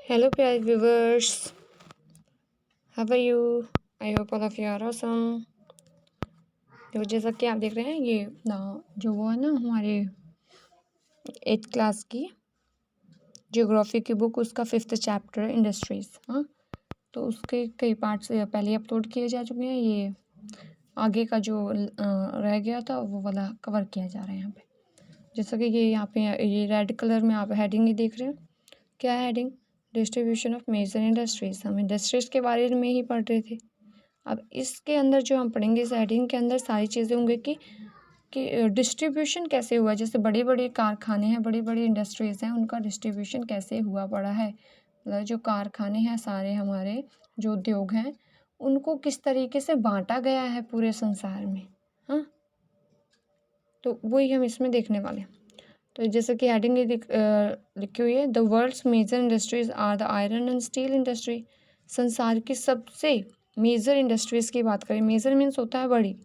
Hello, प्यारे viewers, how are you? I hope all of you are awesome. तो जैसा कि आप देख रहे हैं ये जो वो है ना हमारे 8th क्लास की ज्योग्राफी की बुक, उसका 5th चैप्टर इंडस्ट्रीज। हाँ, तो उसके कई पार्ट्स पहले अपलोड किए जा चुके हैं। ये आगे का जो रह गया था वो वाला कवर किया जा रहा है यहाँ पे। जैसा कि ये यहाँ पे ये रेड कलर में आप हेडिंग ही देख रहे हैं। क्या heading? Distribution of major industries. हम इंडस्ट्रीज के बारे में ही पढ़ रहे थे। अब इसके अंदर जो हम पढ़ेंगे, इस हेडिंग के अंदर सारी चीज़ें होंगी कि डिस्ट्रीब्यूशन कैसे हुआ। जैसे बड़े बड़े कारखाने हैं, बड़ी बड़ी इंडस्ट्रीज़ हैं, उनका डिस्ट्रीब्यूशन कैसे हुआ पड़ा है। मतलब जो कारखाने हैं सारे हमारे, जो उद्योग हैं, उनको किस तरीके से बांटा गया है पूरे संसार में। हाँ, तो वही हम इसमें देखने वाले हैं। तो जैसे कि हेडिंग लिखी हुई है, the world's major industries are the iron and steel industry. संसार की सबसे मेजर इंडस्ट्रीज़ की बात करें, मेजर मीन्स होता है बड़ी,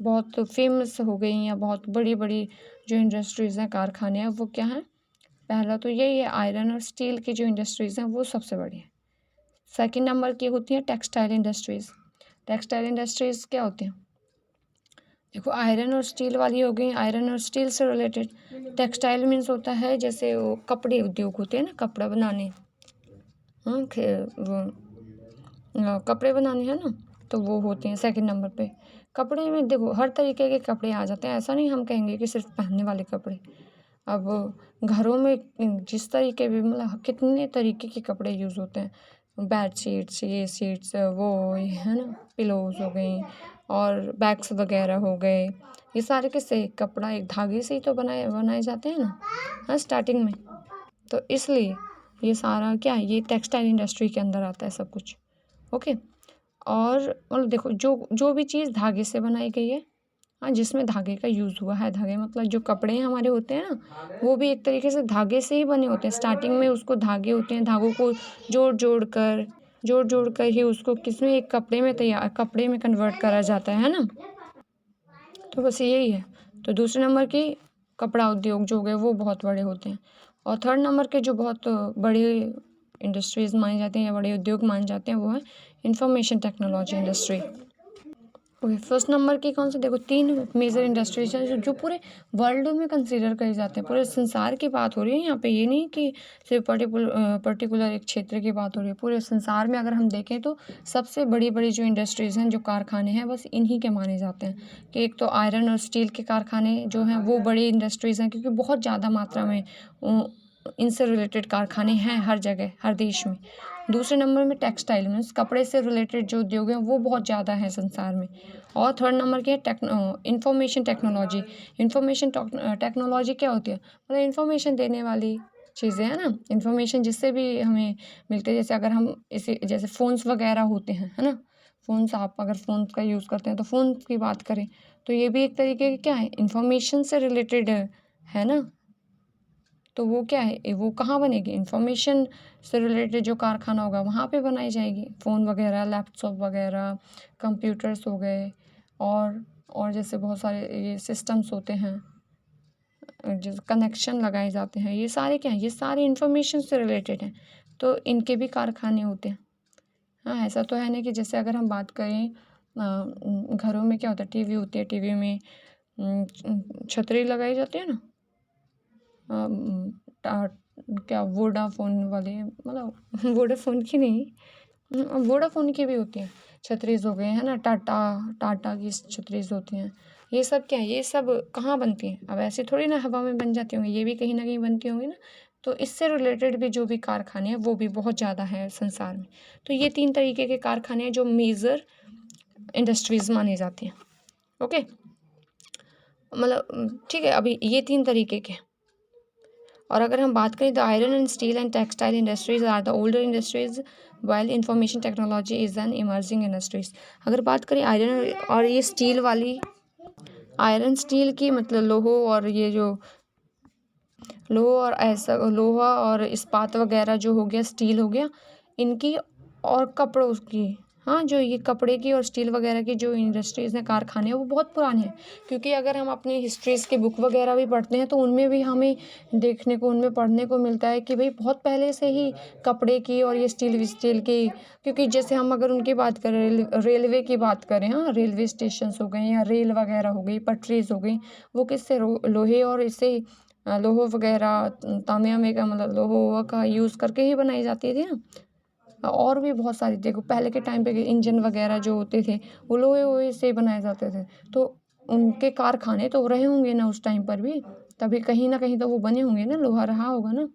बहुत फेमस हो गई या बहुत बड़ी बड़ी जो इंडस्ट्रीज़ हैं, कारखाने हैं, वो क्या हैं? पहला तो यही है, आयरन और स्टील की जो इंडस्ट्रीज़ हैं वो सबसे बड़ी है। सेकंड नंबर की होती हैं टेक्सटाइल इंडस्ट्रीज़। टेक्सटाइल इंडस्ट्रीज़ क्या होती हैं? देखो, आयरन और स्टील वाली हो गई, आयरन और स्टील से रिलेटेड। टेक्सटाइल मीन्स होता है जैसे वो कपड़े उद्योग होते हैं ना, कपड़ा बनाने। हाँ, कपड़े बनाने हैं ना, तो वो होते हैं सेकंड नंबर पे। कपड़े में देखो हर तरीके के कपड़े आ जाते हैं, ऐसा नहीं हम कहेंगे कि सिर्फ पहनने वाले कपड़े। अब घरों में जिस तरीके भी, मतलब कितने तरीके के कपड़े यूज़ होते हैं। बेड शीट्स, ये शीट्स, वो है ना, पिलोज हो गई और बैग्स वगैरह हो गए। ये सारे किससे? कपड़ा एक धागे से ही तो बनाए जाते हैं ना। हाँ, स्टार्टिंग में। तो इसलिए ये सारा क्या है, ये टेक्सटाइल इंडस्ट्री के अंदर आता है सब कुछ। ओके। और मतलब देखो, जो जो भी चीज़ धागे से बनाई गई है, हाँ, जिसमें धागे का यूज़ हुआ है, धागे मतलब जो कपड़े हमारे होते हैं ना, वो भी एक तरीके से धागे से ही बने होते हैं। स्टार्टिंग में उसको धागे होते हैं, धागों को जोड़ जोड़ कर ही उसको किसमें, एक कपड़े में कन्वर्ट करा जाता है ना। तो बस यही है। तो दूसरे नंबर की कपड़ा उद्योग जो हो गए वो बहुत बड़े होते हैं। और थर्ड नंबर के जो बहुत बड़ी इंडस्ट्रीज़ मानी जाती हैं या बड़े उद्योग माने जाते हैं, वो है information technology industry. Okay, first number की कौन सी? देखो, 3 मेजर इंडस्ट्रीज हैं जो पूरे वर्ल्ड में कंसीडर करी जाते हैं। पूरे संसार की बात हो रही है यहाँ पे, ये नहीं कि सिर्फ पर्टिकुलर एक क्षेत्र की बात हो रही है। पूरे संसार में अगर हम देखें तो सबसे बड़ी बड़ी जो इंडस्ट्रीज़ हैं, जो कारखाने हैं, बस इन्हीं के माने जाते हैं। कि एक तो आयरन और स्टील के कारखाने जो हैं वो बड़ी इंडस्ट्रीज़ हैं, क्योंकि बहुत ज़्यादा मात्रा में इनसे रिलेटेड कारखाने हैं हर जगह, हर देश में। दूसरे नंबर में टेक्सटाइल मीन्स कपड़े से रिलेटेड जो उद्योग हैं वो बहुत ज़्यादा हैं संसार में। और थर्ड नंबर की है इंफॉर्मेशन टेक्नोलॉजी। इंफॉर्मेशन टेक्नोलॉजी क्या होती है? मतलब इंफॉर्मेशन देने वाली चीज़ें हैं ना, इंफॉर्मेशन जिससे भी हमें मिलते हैं। जैसे अगर हम इसे, जैसे फ़ोन्स वगैरह होते हैं, है ना, फ़ोन्स, आप अगर फ़ोन का यूज़ करते हैं तो फ़ोन की बात करें तो ये भी एक तरीके की क्या है, इंफॉर्मेशन से रिलेटेड है ना। तो वो क्या है, वो कहाँ बनेगी? इंफॉर्मेशन से रिलेटेड जो कारखाना होगा वहाँ पे बनाई जाएगी। फ़ोन वगैरह, लैपटॉप वगैरह, कंप्यूटर्स हो गए, और जैसे बहुत सारे ये सिस्टम्स होते हैं, जैसे कनेक्शन लगाए जाते हैं, ये सारे क्या हैं? ये सारे इंफॉर्मेशन से रिलेटेड हैं। तो इनके भी कारखाने होते हैं। हाँ, ऐसा तो है ना कि जैसे अगर हम बात करें, घरों में क्या होता है, टीवी होती है, टीवी में छतरी लगाई जाती है ना, क्या वोडाफोन वाले, मतलब वोडाफोन की नहीं, वोडाफोन की भी होती हैं छतरीज हो गए, है ना, टाटा की छतरीज होती हैं। ये सब क्या है, ये सब कहाँ बनती हैं? अब ऐसे थोड़ी ना हवा में बन जाती होंगी, ये भी कहीं ना कहीं बनती होंगी ना। तो इससे रिलेटेड भी जो भी कारखाने हैं वो भी बहुत ज़्यादा हैं संसार में। तो ये 3 तरीके के कारखाने हैं जो मेजर इंडस्ट्रीज़ माने जाते हैं। ओके, मतलब ठीक है, अभी ये 3 तरीके के। और अगर हम बात करें, the iron and steel and textile industries are the older industries while information technology is an emerging industries. अगर बात करें आयरन और ये स्टील वाली, आयरन स्टील की मतलब लोहा और इस्पात वगैरह जो हो गया, स्टील हो गया, इनकी, और कपड़ों की, हाँ, जो ये कपड़े की और स्टील वगैरह की जो इंडस्ट्रीज़ हैं, कारखाने हैं, वो बहुत पुराने हैं। क्योंकि अगर हम अपनी हिस्ट्रीज़ की बुक वगैरह भी पढ़ते हैं तो उनमें भी हमें देखने को, उनमें पढ़ने को मिलता है कि भई बहुत पहले से ही कपड़े की और ये स्टील की, क्योंकि जैसे हम अगर उनकी बात करें, रेलवे की बात करें, हाँ, रेलवे स्टेशंस हो गए या रेल वगैरह हो गई, पटरीज़ हो गई, वो किससे लोहे और इससे लोहो वगैरह, तांबे वांबे का मतलब लोहो का यूज़ करके ही बनाई जाती थी ना। और भी बहुत सारी, देखो पहले के टाइम पे इंजन वगैरह जो होते थे वो लोहे वोहे से बनाए जाते थे, तो उनके कारखाने तो रहे होंगे ना उस टाइम पर भी, तभी कहीं ना कहीं तो वो बने होंगे ना, लोहा रहा होगा ना।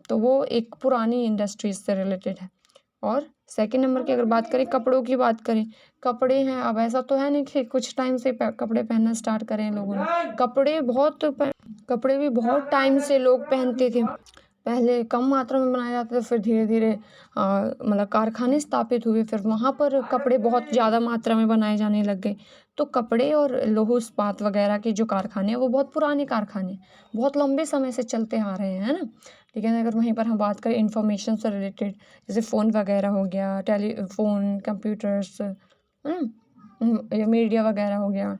तो वो एक पुरानी इंडस्ट्रीज से रिलेटेड है। और सेकंड नंबर की अगर बात करें, कपड़ों की बात करें, कपड़े हैं, अब ऐसा तो है नहीं कि कुछ टाइम से कपड़े पहनना स्टार्ट करें लोगों ने, कपड़े भी बहुत टाइम से लोग पहनते थे। पहले कम मात्रा में बनाए जाते थे, फिर धीरे धीरे मतलब कारखाने स्थापित हुए, फिर वहाँ पर कपड़े बहुत ज़्यादा मात्रा में बनाए जाने लग गए। तो कपड़े और लौह इस्पात वगैरह के जो कारखाने हैं वो बहुत पुराने कारखाने, बहुत लंबे समय से चलते आ रहे हैं, है ना। लेकिन अगर वहीं पर हम बात करें इंफॉर्मेशन से रिलेटेड, जैसे फ़ोन वगैरह हो गया, टेलीफोन, कंप्यूटर्स, या मीडिया वगैरह हो गया,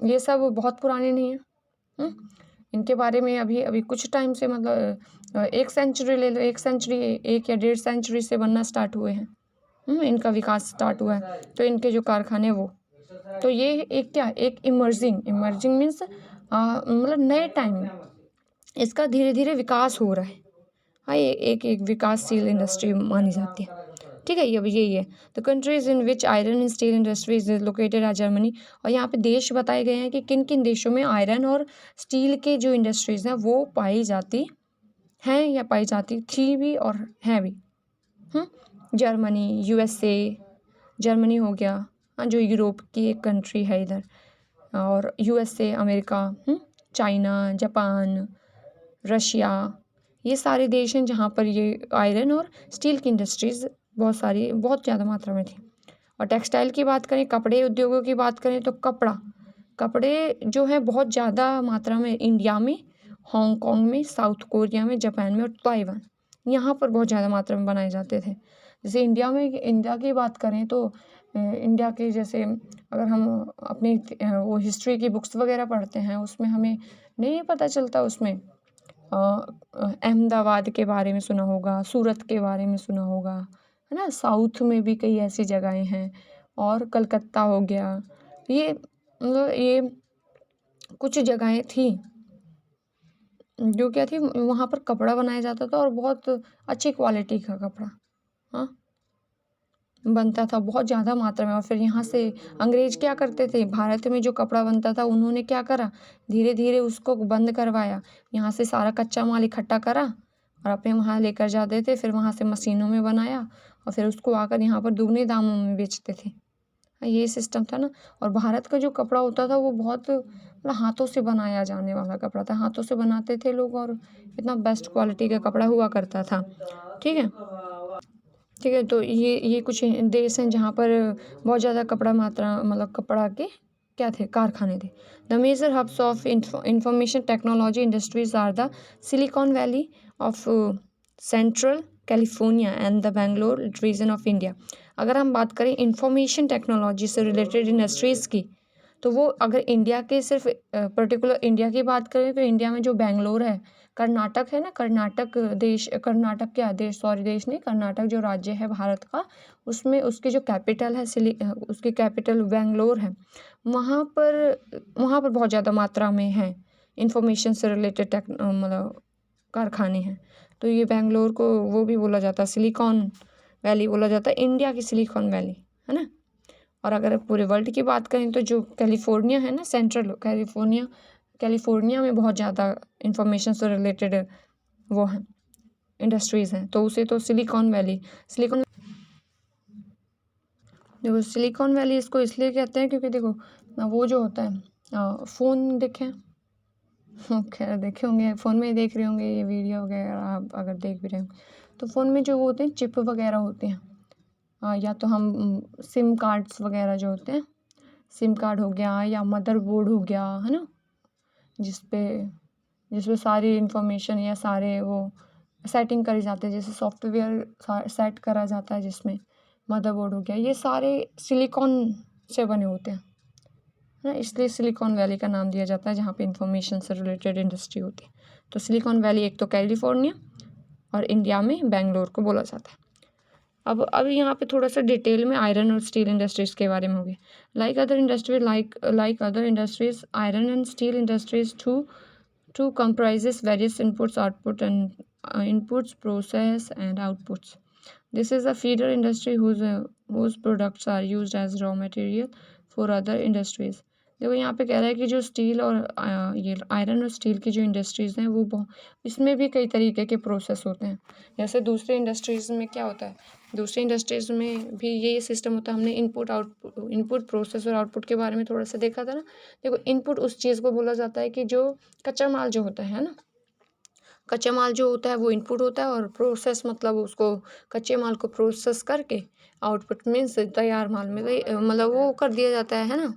ये सब बहुत पुराने नहीं हैं। इनके बारे में अभी अभी कुछ टाइम से, मतलब 1 सेंचुरी ले लो, 1 सेंचुरी, 1 या 1.5 सेंचुरी से बनना स्टार्ट हुए हैं। इनका विकास स्टार्ट हुआ है, तो इनके जो कारखाने वो, तो ये एक क्या, एक इमर्जिंग मीन्स मतलब नए टाइम में इसका धीरे धीरे विकास हो रहा है। हाँ, ये एक एक विकासशील इंडस्ट्री मानी जाती है। ठीक है, ये अब यही है। The countries in which iron and steel industries is located are Germany. और यहाँ पे देश बताए गए हैं कि किन किन देशों में आयरन और स्टील के जो इंडस्ट्रीज हैं वो पाई जाती हैं या पाई जाती थी भी और हैं भी। जर्मनी, यूएसए, जर्मनी हो गया, हाँ, जो यूरोप की एक कंट्री है इधर, और USA America, China, Japan, Russia, ये सारे देश हैं जहाँ पर ये आयरन और स्टील की इंडस्ट्रीज़ बहुत सारी, बहुत ज़्यादा मात्रा में थी। और टेक्सटाइल की बात करें, कपड़े उद्योगों की बात करें, तो कपड़े जो है बहुत ज़्यादा मात्रा में इंडिया में, हांगकांग में, साउथ कोरिया में, जापान में और ताइवान, यहाँ पर बहुत ज़्यादा मात्रा में बनाए जाते थे। जैसे इंडिया की बात करें तो इंडिया की, जैसे अगर हम अपनी वो हिस्ट्री की बुक्स वगैरह पढ़ते हैं, उसमें हमें नहीं पता चलता, उसमें अहमदाबाद के बारे में सुना होगा, सूरत के बारे में सुना होगा, है ना। साउथ में भी कई ऐसी जगहें हैं, और कलकत्ता हो गया, ये मतलब ये कुछ जगहें थी जो क्या थी, वहाँ पर कपड़ा बनाया जाता था, और बहुत अच्छी क्वालिटी का कपड़ा, हाँ, बनता था बहुत ज़्यादा मात्रा में। और फिर यहाँ से अंग्रेज क्या करते थे, भारत में जो कपड़ा बनता था उन्होंने क्या करा, धीरे धीरे उसको बंद करवाया, यहाँ से सारा कच्चा माल इकट्ठा करा और अपने वहाँ लेकर जाते थे, फिर वहाँ से मशीनों में बनाया और फिर उसको आकर यहाँ पर दुगने दामों में बेचते थे। ये सिस्टम था ना। और भारत का जो कपड़ा होता था वो बहुत मतलब हाथों से बनाया जाने वाला कपड़ा था, हाथों से बनाते थे लोग, और इतना बेस्ट क्वालिटी का कपड़ा हुआ करता था। ठीक है, ठीक है, तो ये कुछ देश हैं जहाँ पर बहुत ज़्यादा कपड़ा मात्रा, मतलब कपड़ा के क्या थे, कारखाने थे। The major hubs of information technology industries are the Silicon Valley of central California and the Bangalore region of India. अगर हम बात करें इंफॉर्मेशन टेक्नोलॉजी से रिलेटेड इंडस्ट्रीज़ की, तो वो अगर इंडिया के सिर्फ पर्टिकुलर इंडिया की बात करें तो इंडिया में जो बेंगलोर है, कर्नाटक है ना, देश नहीं, कर्नाटक जो राज्य है भारत का, उसमें उसकी जो कैपिटल है उसकी कैपिटल बेंगलोर है। वहाँ पर बहुत ज़्यादा मात्रा में है इंफॉर्मेशन से रिलेटेड मतलब कारखाने हैं। तो ये बेंगलोर को वो भी बोला जाता है, सिलिकॉन वैली बोला जाता है, इंडिया की सिलिकॉन वैली, है ना। और अगर पूरे वर्ल्ड की बात करें तो जो कैलिफोर्निया है ना, सेंट्रल कैलिफोर्निया में बहुत ज़्यादा इंफॉर्मेशन से रिलेटेड वो हैं, इंडस्ट्रीज़ हैं, तो उसे तो सिलिकॉन वैली देखो, सिलिकॉन वैली इसको इसलिए कहते हैं क्योंकि देखो वो जो होता है फ़ोन देखें, खैर देखे होंगे, फ़ोन में ही देख रहे होंगे ये वीडियो वगैरह, आप अगर देख भी रहे हो तो फ़ोन में जो होते हैं चिप वगैरह होते हैं, या तो हम सिम कार्ड्स वगैरह जो होते हैं, सिम कार्ड हो गया या मदरबोर्ड हो गया, है ना, जिसपे सारी इन्फॉर्मेशन या सारे वो सेटिंग करी जाते हैं, जैसे सॉफ्टवेयर सेट करा जाता है जिसमें, मदरबोर्ड हो गया, ये सारे सिलिकॉन से बने होते हैं ना, इसलिए सिलिकॉन वैली का नाम दिया जाता है जहाँ पे इंफॉर्मेशन से रिलेटेड इंडस्ट्री होती है। तो सिलिकॉन वैली एक तो कैलिफोर्निया और इंडिया में बेंगलोर को बोला जाता है। अब यहाँ पे थोड़ा सा डिटेल में आयरन और स्टील इंडस्ट्रीज़ के बारे में हो गया। Like other industries iron and steel industries too comprises various inputs, output and inputs, process and outputs. This is a feeder industry whose products are used as raw material for other industries. देखो यहाँ पे कह रहा है कि जो steel और ये आयरन और स्टील की जो इंडस्ट्रीज़ हैं वो इसमें भी कई तरीके के प्रोसेस होते हैं। जैसे दूसरे इंडस्ट्रीज़ में क्या होता है, दूसरी इंडस्ट्रीज़ में भी ये सिस्टम होता है। हमने इनपुट प्रोसेस और आउटपुट के बारे में थोड़ा सा देखा था ना। देखो इनपुट उस चीज़ को बोला जाता है कि जो कच्चा माल जो होता है ना, कच्चा माल जो होता है वो इनपुट होता है, और प्रोसेस मतलब उसको कच्चे माल को प्रोसेस करके आउटपुट मीन्स तैयार माल में मतलब वो कर दिया जाता है ना।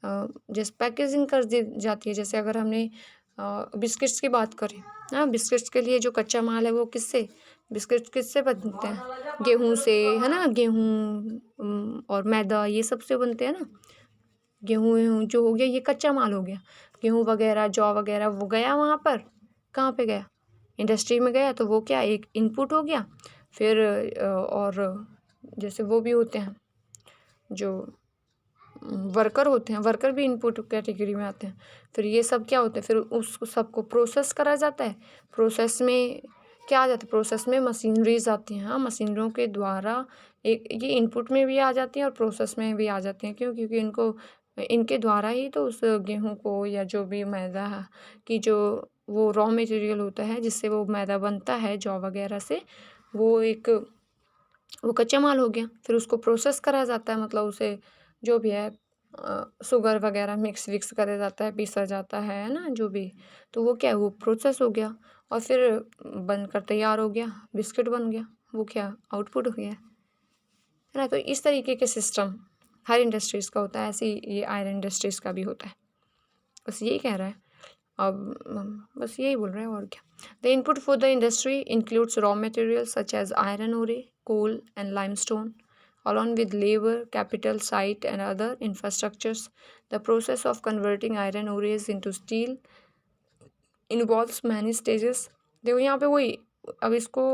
जैसे पैकेजिंग कर दी जाती है। जैसे अगर हमने बिस्किट्स की बात करें, हाँ, बिस्किट्स के लिए जो कच्चा माल है वो बिस्किट किससे बनते हैं, गेहूँ से, है ना। गेहूँ और मैदा ये सब से बनते हैं ना। गेहूँ जो हो गया ये कच्चा माल हो गया। गेहूँ वगैरह जौ वगैरह वो गया वहाँ पर, कहाँ पे गया, इंडस्ट्री में गया, तो वो क्या एक इनपुट हो गया। फिर और जैसे वो भी होते हैं जो वर्कर होते हैं, वर्कर भी इनपुट कैटेगरी में आते हैं। फिर ये सब क्या होते हैं, फिर उस सबको प्रोसेस करा जाता है। प्रोसेस में क्या आ जाता है, प्रोसेस में मशीनरीज आती हैं। हाँ, मशीनरों के द्वारा एक ये इनपुट में भी आ जाती हैं और प्रोसेस में भी आ जाती हैं। क्यों? क्योंकि इनके द्वारा ही तो उस गेहूँ को या जो भी मैदा की जो वो रॉ मटेरियल होता है जिससे वो मैदा बनता है जौ वगैरह से, वो कच्चा माल हो गया। फिर उसको प्रोसेस करा जाता है, मतलब उसे जो भी है शुगर वगैरह मिक्स विक्स करा जाता है, पीसा जाता है ना, जो भी। तो वो क्या है, वो प्रोसेस हो गया और फिर बनकर तैयार हो गया, बिस्किट बन गया। वो क्या आउटपुट हो गया, है ना। तो इस तरीके के सिस्टम हर इंडस्ट्रीज़ का होता है, ऐसे ही ये आयरन इंडस्ट्रीज़ का भी होता है। बस यही कह रहा है, अब बस यही बोल रहे हैं और क्या। The input for the industry includes raw material such as iron ore, coal and limestone, along with labor, capital, site, and other infrastructures. The process of converting iron ores into steel involves many stages. देखो यहाँ पे वही, अब इसको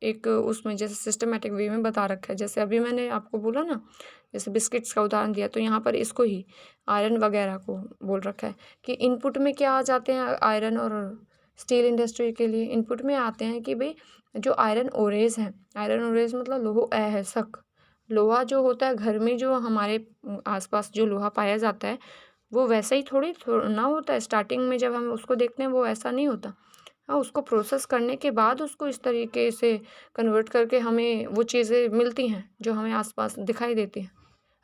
एक उसमें जैसे systematic way में बता रखा है। जैसे अभी मैंने आपको बोला ना, जैसे बिस्किट्स का उदाहरण दिया, तो यहाँ पर इसको ही आयरन वगैरह को बोल रखा है कि इनपुट में क्या आ जाते हैं। आयरन और स्टील इंडस्ट्री के लिए इनपुट में आते हैं कि भाई जो आयरन ओरेज हैं, आयरन ओरेज मतलब लोहा अयस्क, लोहा जो होता है घर में, जो हमारे आसपास जो लोहा पाया जाता है वो वैसा ही थोड़ी ना होता है। स्टार्टिंग में जब हम उसको देखते हैं वो ऐसा नहीं होता। हाँ, उसको प्रोसेस करने के बाद उसको इस तरीके से कन्वर्ट करके हमें वो चीज़ें मिलती हैं जो हमें आसपास दिखाई देती हैं,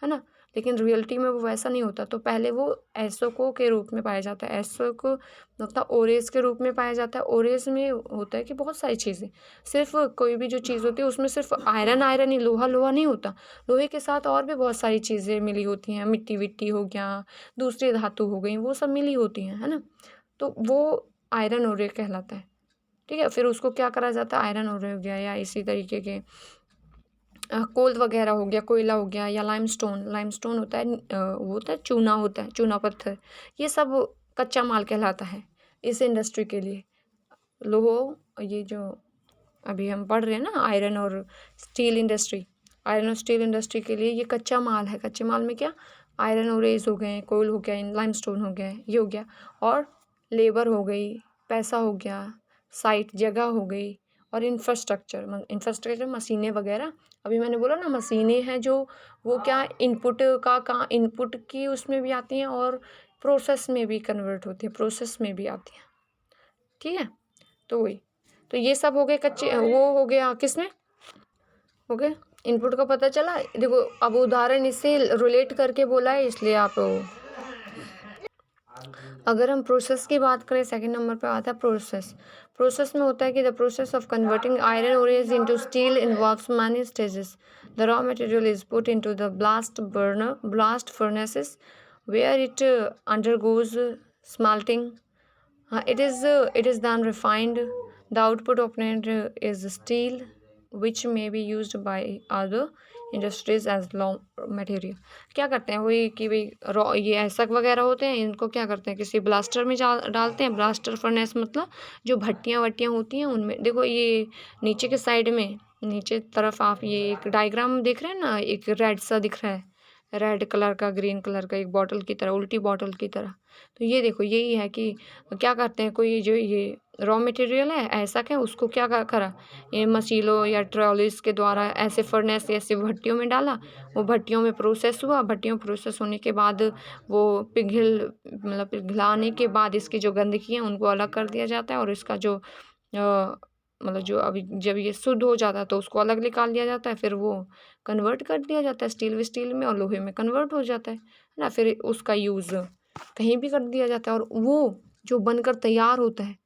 है ना। लेकिन रियलिटी में वो वैसा नहीं होता। तो पहले वो एसोको के रूप में पाया जाता है। एसोको मतलब ओरेज के रूप में पाया जाता है। ओरेज में होता है कि बहुत सारी चीज़ें, सिर्फ कोई भी जो चीज़ होती है उसमें सिर्फ आयरन ही, लोहा नहीं होता। लोहे के साथ और भी बहुत सारी चीज़ें मिली होती हैं, मिट्टी विट्टी हो गया, दूसरी धातु हो गई, वो सब मिली होती हैं, है ना। तो वो आयरन ओरे कहलाता है, ठीक है। फिर उसको क्या करा जाता है, आयरन ओरे हो गया या इसी तरीके के कोल वगैरह हो गया, कोयला हो गया, या लाइमस्टोन होता है, वो होता है चूना, होता है चूना पत्थर। ये सब कच्चा माल कहलाता है इस इंडस्ट्री के लिए। ये जो अभी हम पढ़ रहे हैं ना, आयरन और स्टील इंडस्ट्री के लिए ये कच्चा माल है। कच्चे माल में क्या, आयरन ओरेज हो गए, कोयल हो गया, लाइमस्टोन हो गया, ये हो गया, और लेबर हो गई, पैसा हो गया, साइट जगह हो गई, और इंफ्रास्ट्रक्चर मशीनें वगैरह। अभी मैंने बोला ना मशीनें हैं जो वो क्या इनपुट की उसमें भी आती हैं और प्रोसेस में भी कन्वर्ट होती है, प्रोसेस में भी आती हैं, ठीक है। तो वही, तो ये सब हो गए कच्चे, वो हो गया किसमें हो गए इनपुट का पता चला। देखो अब उदाहरण इससे रिलेट करके बोला है, इसलिए आप अगर हम प्रोसेस की बात करें, सेकंड नंबर पे आता है प्रोसेस में होता है कि the process of converting iron ores into steel involves many stages. The raw material is put into the blast furnaces where it undergoes smelting. It is then refined. The output obtained is steel, which may be used by other industries as raw material. क्या करते हैं वही कि भाई raw ये ऐसक वगैरह होते हैं, इनको क्या करते हैं किसी ब्लास्टर में डालते हैं। ब्लास्टर फर्नेस मतलब जो भट्टियाँ वट्टियाँ होती हैं उनमें। देखो ये नीचे के साइड में, नीचे तरफ आप ये एक डायग्राम देख रहे हैं ना, एक रेड सा दिख रहा है, रेड कलर का, ग्रीन कलर का, एक बॉटल की तरह, उल्टी बॉटल की तरह। तो ये देखो यही है कि क्या करते हैं, कोई जो ये रॉ मटेरियल है ऐसा क्या, उसको क्या करा, ये मशीनों या ट्रॉलीज के द्वारा ऐसे फर्नेस ऐसे भट्टियों में डाला, वो भट्टियों में प्रोसेस हुआ, भट्टियों प्रोसेस होने के बाद वो पिघलाने के बाद इसकी जो गंदगी है उनको अलग कर दिया जाता है, और इसका जो मतलब जो अभी जब ये शुद्ध हो जाता है तो उसको अलग निकाल दिया जाता है, फिर वो कन्वर्ट कर दिया जाता है स्टील में और लोहे में कन्वर्ट हो जाता है ना। फिर उसका यूज़ कहीं भी कर दिया जाता है, और वो जो बनकर तैयार होता है,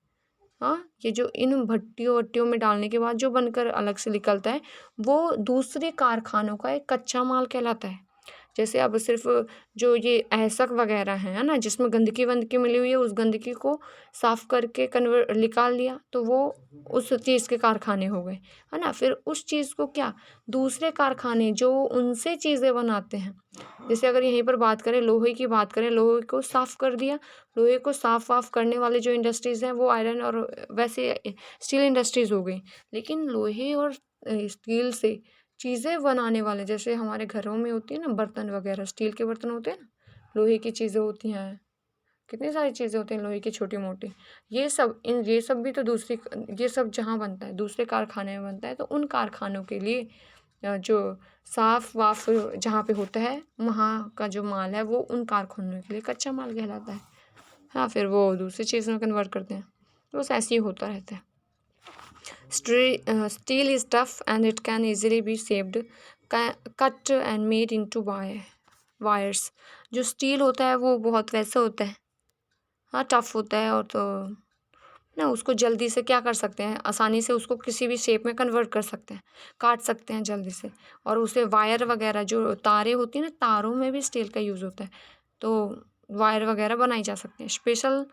हाँ, ये जो इन भट्टियों वट्टियों में डालने के बाद जो बनकर अलग से निकलता है, वो दूसरे कारखानों का एक कच्चा माल कहलाता है। जैसे अब सिर्फ जो ये ऐसक वगैरह है ना, जिसमें गंदगी वंदगी मिली हुई है, उस गंदगी को साफ करके निकाल लिया तो वो उस चीज़ के कारखाने हो गए, है ना। फिर उस चीज़ को क्या दूसरे कारखाने जो उनसे चीज़ें बनाते हैं, जैसे अगर यहीं पर बात करें लोहे की बात करें, लोहे को साफ कर दिया, लोहे को साफ वाफ करने वाले जो इंडस्ट्रीज़ हैं वो आयरन और वैसे स्टील इंडस्ट्रीज़ हो गई। लेकिन लोहे और स्टील से चीज़ें बनाने वाले, जैसे हमारे घरों में होती है ना बर्तन वगैरह, स्टील के बर्तन होते हैं ना, लोहे की चीज़ें होती हैं, कितनी सारी चीज़ें होती हैं लोहे की छोटी मोटी, ये सब भी तो दूसरी, ये सब जहाँ बनता है दूसरे कारखाने में बनता है, तो उन कारखानों के लिए जो साफ वाफ जहाँ पे होता है वहाँ का जो माल है वो उन कारखानों के लिए कच्चा माल कहलाता है। हाँ, फिर वो दूसरी चीज़ में कन्वर्ट करते हैं, तो बस ऐसे ही होता रहता है। Steel is tough and it can easily be shaped, cut and made into wires। जो स्टील होता है वो बहुत वैसा होता है, हाँ, टफ होता है, और तो ना उसको जल्दी से क्या कर सकते हैं, आसानी से उसको किसी भी शेप में कन्वर्ट कर सकते हैं, काट सकते हैं जल्दी से, और उसे वायर वगैरह जो तारें होती हैं ना, तारों में भी स्टील का यूज़ होता है, तो वायर वगैरह बनाई जा सकते हैं। Special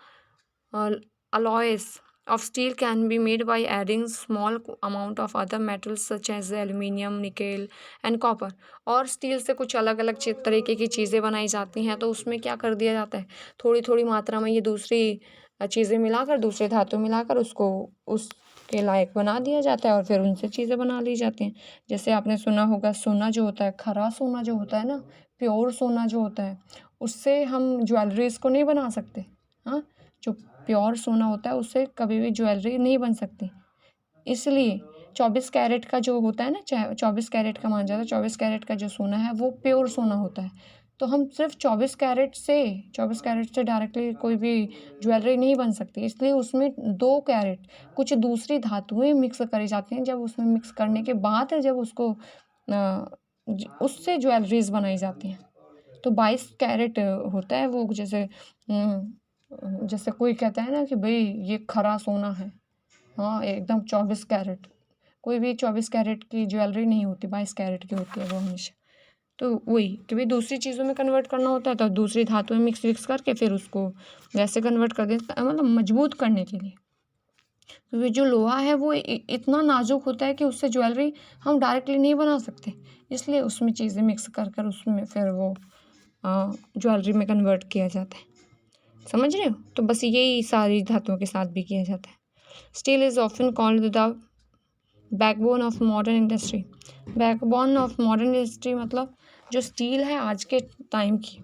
alloys of steel can be made by adding small amount of other metals such as aluminium, nickel and copper। और स्टील से कुछ अलग अलग तरीके की चीज़ें बनाई जाती हैं, तो उसमें क्या कर दिया जाता है, थोड़ी थोड़ी मात्रा में ये दूसरी चीज़ें मिलाकर, दूसरे धातु मिलाकर उसको उसके लायक बना दिया जाता है, और फिर उनसे चीज़ें बना ली जाती हैं। जैसे आपने सुना होगा सोना जो होता है, खरा सोना जो होता है ना, प्योर सोना जो होता है, उससे हम ज्वेलरीज को नहीं बना सकते। हाँ, जो प्योर सोना होता है उससे कभी भी ज्वेलरी नहीं बन सकती, इसलिए 24 कैरेट का जो होता है ना, चाहे 24 कैरेट का माना जाता है, 24 कैरेट का जो सोना है वो प्योर सोना होता है। तो हम सिर्फ 24 कैरेट से डायरेक्टली कोई भी ज्वेलरी नहीं बन सकती, इसलिए उसमें 2 कैरेट कुछ दूसरी धातुएं मिक्स करी जाती हैं। जब उसमें मिक्स करने के बाद जब उसको उससे ज्वेलरीज बनाई जाती हैं, तो 22 कैरेट होता है वो। जैसे कोई कहता है ना कि भाई ये खरा सोना है, हाँ, एकदम 24 कैरेट। कोई भी 24 कैरेट की ज्वेलरी नहीं होती, 22 कैरेट की होती है वो हमेशा। तो वही कि भाई दूसरी चीज़ों में कन्वर्ट करना होता है, तो दूसरी धातु में मिक्स विक्स करके फिर उसको वैसे कन्वर्ट कर देता है, मतलब मजबूत करने के लिए। क्योंकि जो लोहा है वो इतना नाजुक होता है कि उससे ज्वेलरी हम डायरेक्टली नहीं बना सकते, इसलिए उसमें चीज़ें मिक्स कर कर उसमें फिर वो ज्वेलरी में कन्वर्ट किया जाता है। समझ रहे हो? तो बस यही सारी धातुओं के साथ भी किया जाता है। Steel is often called the backbone of modern industry. Backbone of modern industry मतलब जो स्टील है आज के टाइम की,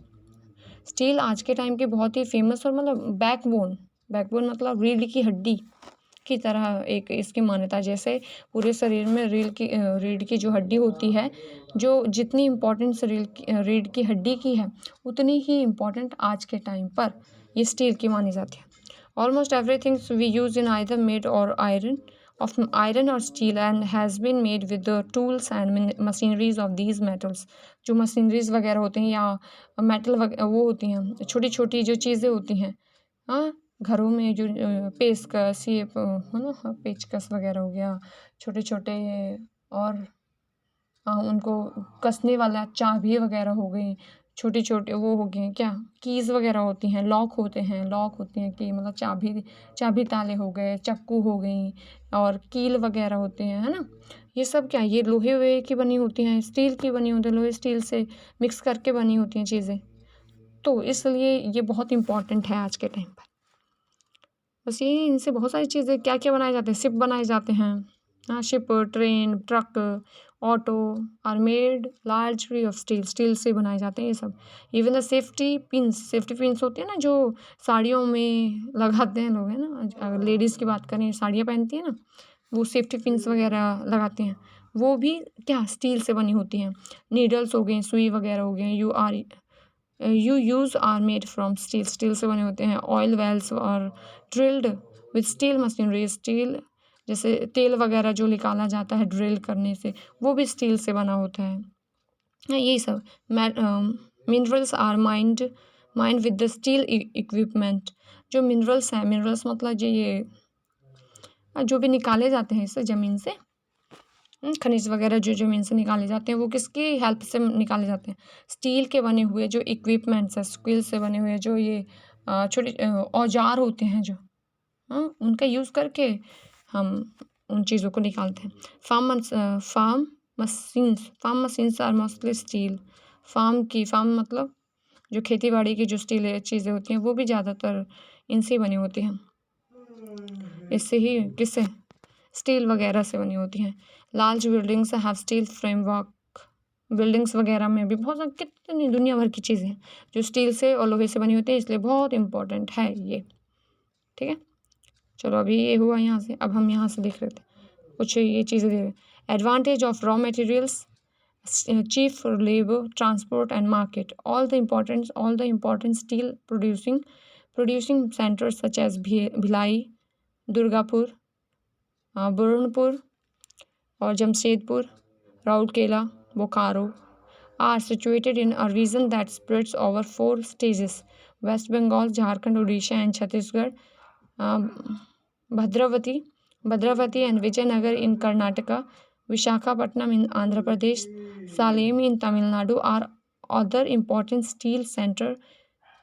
स्टील आज के टाइम की बहुत ही फेमस, और मतलब बैकबोन मतलब रीढ़ की हड्डी की तरह एक इसकी मान्यता। जैसे पूरे शरीर में रीढ़ की जो हड्डी होती है, जो जितनी इम्पोर्टेंस रीढ़ की हड्डी की है, उतनी ही इम्पोर्टेंट आज के टाइम पर ये स्टील की मानी जाती है। Almost everything we use in either made or iron और steel and has been made with the tools and machineries of these metals. जो मशीनरीज वगैरह होती हैं या मेटल वो होती हैं, छोटी छोटी जो चीज़ें होती हैं, हाँ, घरों में जो पेचकस, ये है ना, पेचकस वगैरह हो गया, छोटे छोटे, और हाँ, उनको कसने वाला चाबी वगैरह हो गई, छोटे छोटे वो हो गए क्या, कीज़ वगैरह होती हैं, लॉक होते हैं, लॉक होती हैं कि मतलब चाबी ताले हो गए, चक्कू हो गई और कील वगैरह होते हैं, है ना। ये सब क्या, ये लोहे वोहे की बनी होती हैं, स्टील की बनी होती है, लोहे स्टील से मिक्स करके बनी होती हैं चीज़ें। तो इसलिए ये बहुत इम्पॉर्टेंट है आज के टाइम पर। बस ये इनसे बहुत सारी चीज़ें क्या क्या बनाए जाते हैं, शिप बनाए जाते हैं। हाँ, ship, train, truck, auto are made largely of steel, steel से बनाए जाते हैं ये सब। इवन द सेफ्टी पिंस होती है ना, जो साड़ियों में लगाते हैं लोग, है ना। अगर लेडीज़ की बात करें, साड़ियाँ पहनती हैं ना, वो सेफ्टी पिंस वगैरह लगाते हैं, वो भी क्या स्टील से बनी होती हैं। नीडल्स हो गई, सुई वगैरह हो गए, you use are made from steel, steel से बने होते हैं। Oil wells are drilled with steel machinery, steel जैसे तेल वगैरह जो निकाला जाता है ड्रिल करने से, वो भी स्टील से बना होता है। यही सब minerals are mined with the steel equipment. जो मिनरल्स हैं, मिनरल्स मतलब जो भी निकाले जाते हैं इससे ज़मीन से, खनिज वगैरह जो ज़मीन से निकाले जाते हैं, वो किसकी हेल्प से निकाले जाते हैं, स्टील के बने हुए जो इक्विपमेंट्स है, स्टील से बने हुए जो ये छोटे औजार होते हैं जो, उनका यूज़ करके हम उन चीज़ों को निकालते हैं। Farm machines are mostly steel. Farm मतलब जो खेती बाड़ी की जो स्टील चीज़ें होती हैं, वो भी ज़्यादातर इनसे ही बनी होती हैं। इससे ही किससे, स्टील वगैरह से बनी होती हैं। Large buildings have steel framework. Buildings वगैरह में भी बहुत सारी कितनी दुनिया भर की चीज़ें हैं जो स्टील से और लोहे से बनी होती हैं, इसलिए बहुत इम्पोर्टेंट है ये। ठीक है, चलो अभी ये हुआ यहाँ से, अब हम यहाँ से देख लेते हैं कुछ ये चीज़ें दे। Advantage of raw materials, chief labour, transport and market, all the important steel producing centres such as Bhilai, Durgapur, Burhanpur और Jamshedpur, Rourkela, Bokaro are situated in a region that spreads over 4 states: West Bengal, Jharkhand, Odisha and Chhattisgarh, Bhadravati and Vijayanagar in Karnataka, Visakhapatnam in Andhra Pradesh, Salem in Tamil Nadu are other important steel center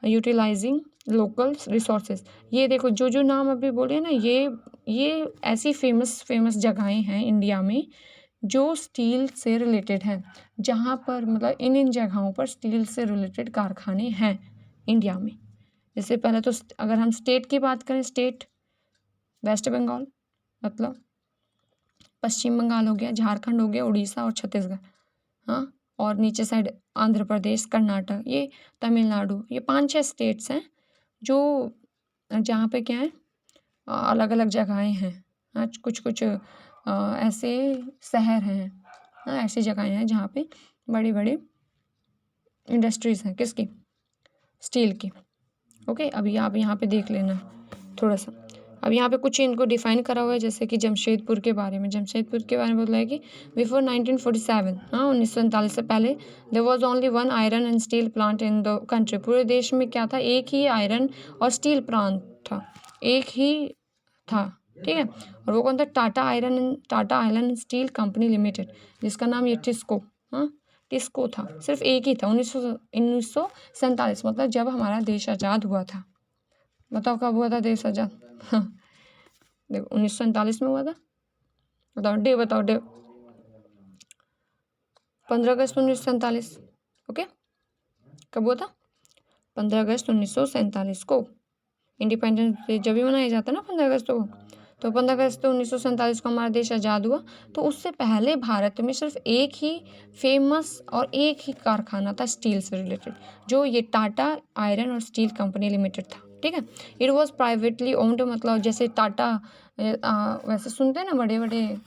utilizing local resources। ये देखो जो जो नाम अभी बोले ना, ये ऐसी फेमस जगहें हैं इंडिया में जो स्टील से रिलेटेड हैं, जहाँ पर मतलब इन जगहों पर स्टील से रिलेटेड कारखाने हैं इंडिया में। जैसे पहले तो अगर हम स्टेट की बात करें, स्टेट वेस्ट बंगाल मतलब पश्चिम बंगाल हो गया, झारखंड हो गया, उड़ीसा और छत्तीसगढ़, हाँ, और नीचे साइड आंध्र प्रदेश, कर्नाटक, ये तमिलनाडु, ये 5-6 स्टेट्स हैं जो जहाँ पे क्या है अलग अलग जगहें हैं। हाँ, कुछ ऐसे शहर हैं, हाँ, ऐसी जगहें हैं जहाँ पे बड़ी बड़ी इंडस्ट्रीज़ हैं, किसकी, स्टील की। ओके, अभी आप यहाँ पे देख लेना थोड़ा सा। अब यहाँ पे कुछ इनको डिफाइन करा हुआ है, जैसे कि जमशेदपुर के बारे में बोला है कि बिफोर 1947, हाँ, 1947 से पहले there was only one iron and steel plant in the country. पूरे देश में क्या था, एक ही आयरन और स्टील प्लांट था, एक ही था। ठीक है, और वो कौन था, Tata iron steel company limited, जिसका नाम ये टिस्को, हाँ, टिस्को था। सिर्फ एक ही था 1947, मतलब जब हमारा देश आज़ाद हुआ था। बताओ कब हुआ था देश आज़ाद? हाँ, देखो 1947 में हुआ था। बताओ डे 15 अगस्त 1947। ओके, कब हुआ था, 15 अगस्त 1947 को इंडिपेंडेंस डे जब भी मनाया जाता है ना 15 अगस्त को। तो 15 अगस्त 1947 को हमारा देश आज़ाद हुआ। तो उससे पहले भारत में सिर्फ एक ही फेमस और एक ही कारखाना था स्टील से रिलेटेड, जो ये टाटा आयरन और स्टील कंपनी लिमिटेड था। ठीक है, इट वॉज प्राइवेटली ओन्ड, मतलब जैसे टाटा वैसे सुनते हैं ना बड़े बड़े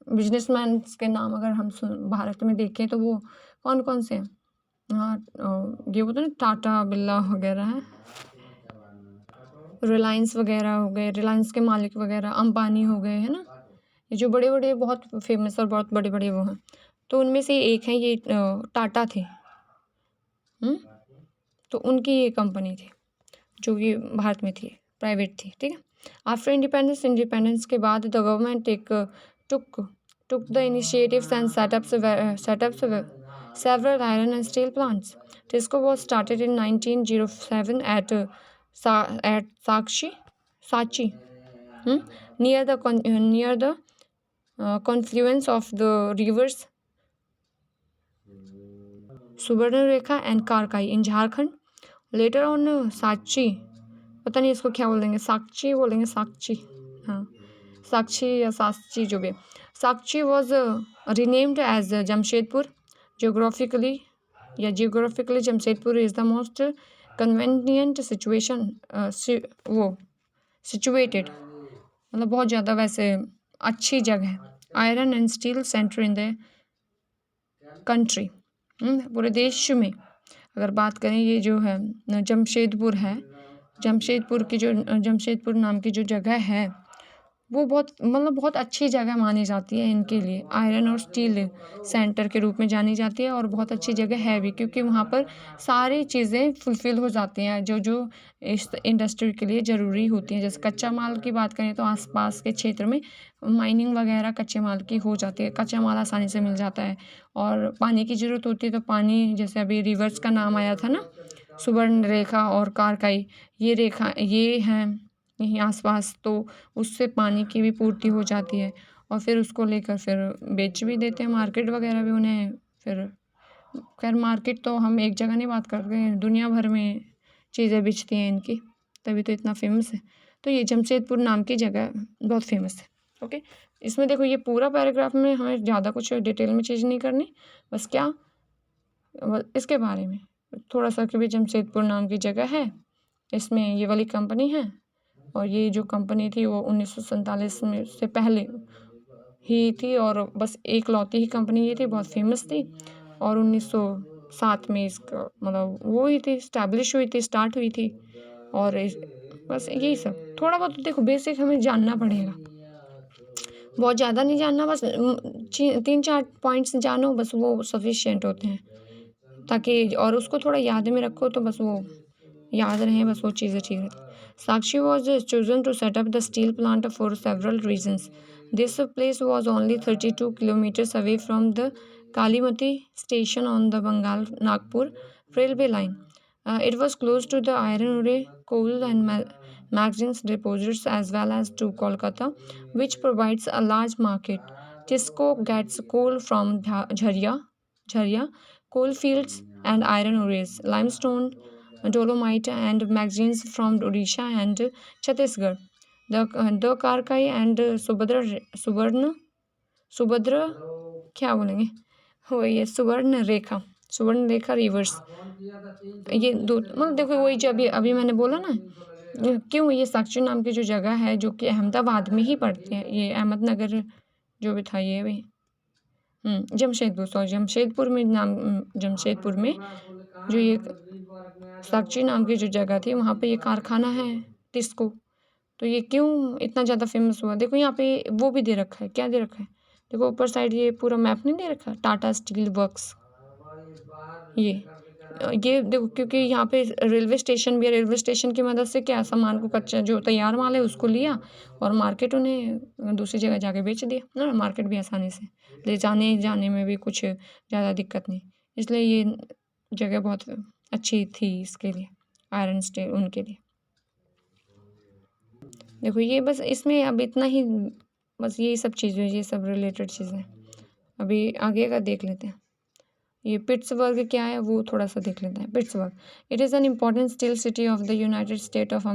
बिजनेसमैन के नाम, अगर हम भारत में देखें तो वो कौन कौन से हैं, हाँ, ये बोलते हैं ना टाटा बिरला वगैरह हैं, रिलायंस वगैरह हो गए, रिलायंस के मालिक वगैरह अंबानी हो गए, है ना, ये जो बड़े बड़े बहुत फेमस और बहुत बड़े बड़े वो हैं। तो उनमें से एक हैं ये टाटा थे, तो उनकी ये कंपनी थी जो ये भारत में थी, प्राइवेट थी। ठीक है, आफ्टर इंडिपेंडेंस के बाद the government took the initiatives and several iron and steel plants. TISCO was started in 1907 at Sachi, near the confluence of the rivers Subarnarekha and Karkai in Jharkhand. Later on, Sachi, पता नहीं इसको क्या बोलेंगे, साक्षी बोलेंगे, साक्षी, हाँ, साक्षी या साक्षी जो भी. Sakchi was renamed as Jamshedpur. Geographically Jamshedpur is the most convenient situated, मतलब बहुत ज़्यादा वैसे अच्छी जगह है. Iron and steel centre in the country, पूरे देश में अगर बात करें, ये जो है जमशेदपुर है, जमशेदपुर नाम की जो जगह है वो बहुत अच्छी जगह मानी जाती है इनके लिए. आयरन और स्टील सेंटर के रूप में जानी जाती है और बहुत अच्छी जगह है भी, क्योंकि वहाँ पर सारी चीज़ें फुलफ़िल हो जाती हैं जो इस इंडस्ट्री के लिए ज़रूरी होती हैं. जैसे कच्चा माल की बात करें तो आसपास के क्षेत्र में माइनिंग वगैरह कच्चे माल की हो जाती है, कच्चा माल आसानी से मिल जाता है. और पानी की ज़रूरत होती है तो पानी, जैसे अभी रिवर्स का नाम आया था ना, सुवर्ण रेखा और कारकाई, ये हैं यहीं आसपास, तो उससे पानी की भी पूर्ति हो जाती है और फिर उसको लेकर फिर बेच भी देते हैं. मार्केट वगैरह भी उन्हें, फिर खैर मार्केट तो हम एक जगह नहीं बात कर रहे हैं, दुनिया भर में चीज़ें बिचती हैं इनकी, तभी तो इतना फेमस है. तो ये जमशेदपुर नाम की जगह बहुत फेमस है. ओके, इसमें देखो ये पूरा पैराग्राफ में हमें ज़्यादा कुछ डिटेल में चीज़ नहीं करनी, बस क्या इसके बारे में थोड़ा सा कि भाई जमशेदपुर नाम की जगह है, इसमें ये वाली कंपनी है और ये जो कंपनी थी वो 1947 में से पहले ही थी और बस एक लौती ही कंपनी ये थी, बहुत फेमस थी. और 1907 में इसका मतलब वो हुई थी, स्टैब्लिश हुई थी, स्टार्ट हुई थी. और बस यही सब थोड़ा बहुत देखो बेसिक हमें जानना पड़ेगा, बहुत ज़्यादा नहीं जानना, बस 3-4 पॉइंट्स जानो, बस वो सफिशिएंट होते हैं, ताकि और उसको थोड़ा याद में रखो तो बस वो याद रहें, बस वो चीज़ें ठीक है. Sakshi was chosen to set up the steel plant for several reasons. This place was only 32 kilometers away from the Kalimati station on the Bengal-Nagpur railway line. It was close to the iron ore, coal and manganese deposits as well as to Kolkata, which provides a large market. TISCO gets coal from Jharia coal fields and iron ores, limestone, dolomite and manganese from Odisha and Chhattisgarh. The Karkai and Subhadra क्या बोलेंगे, वो ये सुवर्ण रेखा reverse, ये दो मतलब देखो वही जो अभी मैंने बोला ना, क्यों ये साक्षी नाम की जो जगह है जो कि अहमदाबाद में ही पड़ती है, ये अहमदनगर जो भी था ये भी जमशेदपुर में जो ये साक्षी नाम की जो जगह थी वहाँ पे ये कारखाना है टिस्को. तो ये क्यों इतना ज़्यादा फेमस हुआ, देखो यहाँ पे वो भी दे रखा है, क्या दे रखा है, देखो ऊपर साइड ये पूरा मैप नहीं दे रखा, टाटा स्टील वर्क्स, ये देखो, क्योंकि यहाँ पे रेलवे स्टेशन भी है, रेलवे स्टेशन की मदद से क्या सामान को कच्चा जो तैयार माल है उसको लिया और मार्केट उन्हें दूसरी जगह जाके बेच दिया ना, मार्केट भी आसानी से ले जाने में भी कुछ ज़्यादा दिक्कत नहीं, इसलिए ये जगह बहुत अच्छी थी इसके लिए, आयरन स्टील उनके लिए. देखो ये बस इसमें अब इतना ही, बस यही सब चीज़ें, ये सब रिलेटेड चीज़ें अभी आगे का देख लेते हैं. ये पिट्सबर्ग क्या है वो थोड़ा सा देख लेते हैं. Pittsburgh, it is an important steel city of the United state of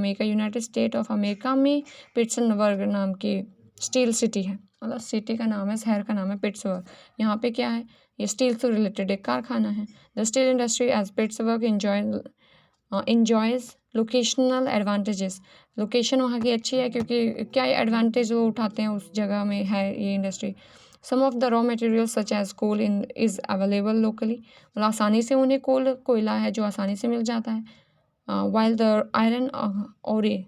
America में पिट्सबर्ग नाम की स्टील सिटी है, मतलब सिटी का नाम है, शहर का नाम है पिट्सबर्ग. यहाँ पे क्या है, ये स्टील से रिलेटेड एक कारखाना है. The steel industry as Pittsburgh enjoys locational advantages, location वहाँ की अच्छी है क्योंकि क्या एडवांटेज वो उठाते हैं उस जगह में है ये industry. Some of the raw materials such as coal is available locally, मतलब आसानी से उन्हें कोयला है जो आसानी से मिल जाता है. While the iron ore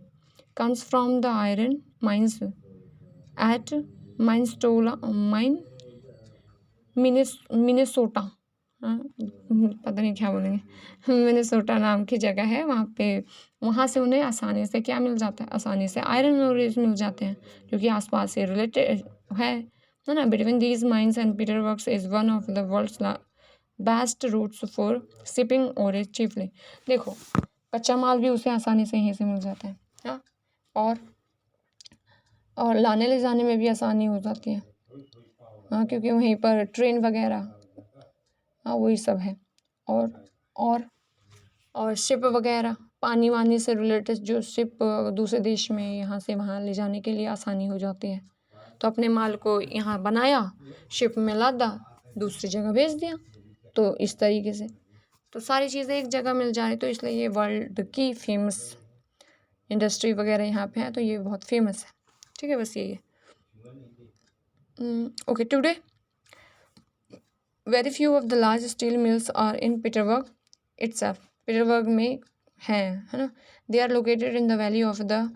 comes from the iron mines at Minnesota, पता नहीं क्या बोलेंगे, मिनेसोटा नाम की जगह है, वहाँ से उन्हें आसानी से क्या मिल जाता है, आसानी से आयरन ओरेज मिल जाते हैं जो कि आसपास से रिलेटेड है ना. Between these mines and peterworks is one of the world's best routes for shipping और चीफली। देखो कच्चा माल भी उसे आसानी से यहीं से मिल जाता है। हाँ, और लाने ले जाने में भी आसानी हो जाती है। हाँ, क्योंकि वहीं पर ट्रेन वगैरह, हाँ वही सब है। और और शिप वगैरह, पानी वानी से रिलेटेड जो शिप दूसरे देश में यहाँ से वहाँ ले जाने के लिए आसानी हो जाती है। तो अपने माल को यहाँ बनाया, शिप में लादा, दूसरी जगह भेज दिया। तो इस तरीके से तो सारी चीज़ें एक जगह मिल जाए, तो इसलिए ये वर्ल्ड की फेमस इंडस्ट्री वगैरह यहाँ पे है, तो ये बहुत फेमस है। ठीक है, बस यही है। Okay, today very few of the large steel mills are in Pittsburgh itself. Pittsburgh में है ना। They are located in the valley of the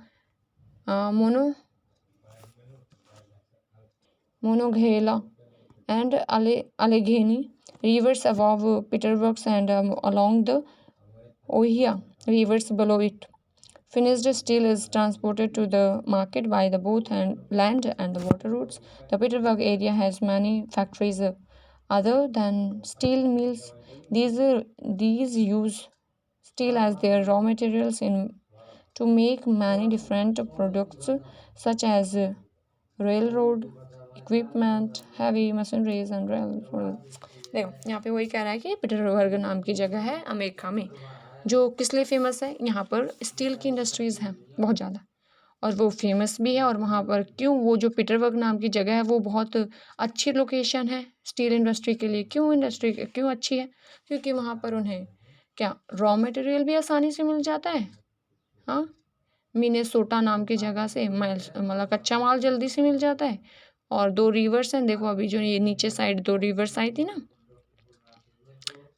Monongahela and Allegheny rivers above Petersburg and along the Ohio rivers below it. Finished steel is transported to the market by the both and land and the water routes. The Petersburg area has many factories other than steel mills. These use steel as their raw materials to make many different products such as railroad equipment, heavy machineries and rail. देखो यहाँ पे वही कह रहा है कि Petersburg नाम की जगह है अमेरिका में, जो किस लिए फेमस है। यहाँ पर स्टील की इंडस्ट्रीज़ हैं बहुत ज़्यादा, और वो फेमस भी है। और वहाँ पर क्यों, वो जो पीटरबर्ग नाम की जगह है वो बहुत अच्छी लोकेशन है स्टील इंडस्ट्री के लिए। क्यों इंडस्ट्री क्यों अच्छी है? क्योंकि वहाँ पर उन्हें क्या रॉ मटेरियल भी आसानी से मिल जाता है। हाँ, मिनेसोटा नाम की जगह से मतलब कच्चा माल जल्दी से मिल जाता है। और 2 रिवर्स हैं, देखो अभी जो ये नीचे साइड 2 रिवर्स आई थी ना,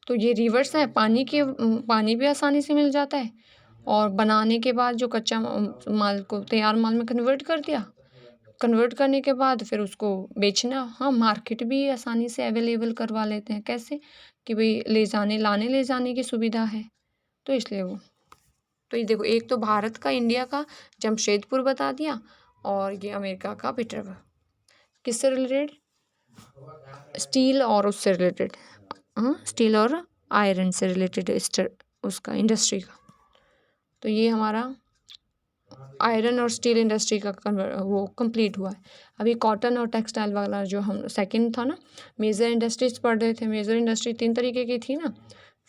तो ये रिवर्स है, पानी भी आसानी से मिल जाता है। और बनाने के बाद जो कच्चा माल को तैयार माल में कन्वर्ट कर दिया, कन्वर्ट करने के बाद फिर उसको बेचना। हाँ, मार्केट भी आसानी से अवेलेबल करवा लेते हैं। कैसे कि भाई ले जाने की सुविधा है, तो इसलिए वो। तो ये देखो, एक तो भारत का, इंडिया का जमशेदपुर बता दिया, और ये अमेरिका का पीटरबर्ग। किससे रिलेटेड? स्टील और उससे रिलेटेड, स्टील और आयरन से रिलेटेड उसका इंडस्ट्री का। तो ये हमारा आयरन और स्टील इंडस्ट्री का वो कंप्लीट हुआ है। अभी कॉटन और टेक्सटाइल वाला जो हम सेकंड था ना, मेजर इंडस्ट्रीज पढ़ रहे थे। मेजर इंडस्ट्री 3 तरीके की थी ना,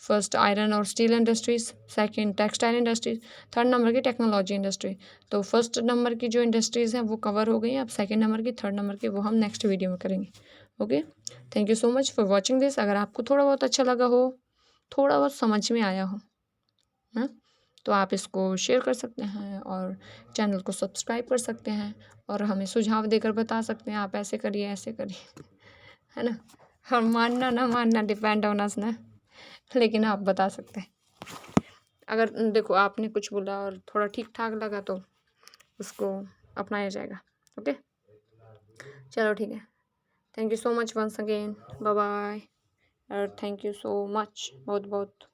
फर्स्ट आयरन और steel industries, second textile industries, third number की टेक्नोलॉजी इंडस्ट्री। तो फर्स्ट नंबर की जो इंडस्ट्रीज़ हैं वो कवर हो गई। अब सेकंड नंबर की, थर्ड नंबर की वो हम नेक्स्ट वीडियो में करेंगे। Okay, thank you so much for watching this. अगर आपको थोड़ा बहुत अच्छा लगा हो, थोड़ा बहुत समझ में आया हो ना, तो आप इसको शेयर कर सकते हैं और चैनल को सब्सक्राइब कर सकते हैं, और हमें सुझाव देकर बता सकते हैं आप ऐसे करिए, ऐसे करिए, है ना। हम मानना ना मानना डिपेंड ऑन अस ना, लेकिन आप बता सकते हैं। अगर देखो आपने कुछ बोला और थोड़ा ठीक ठाक लगा तो उसको अपनाया जाएगा। ओके, चलो ठीक है। Thank you so much once again, bye bye, और थैंक यू सो मच बहुत बहुत।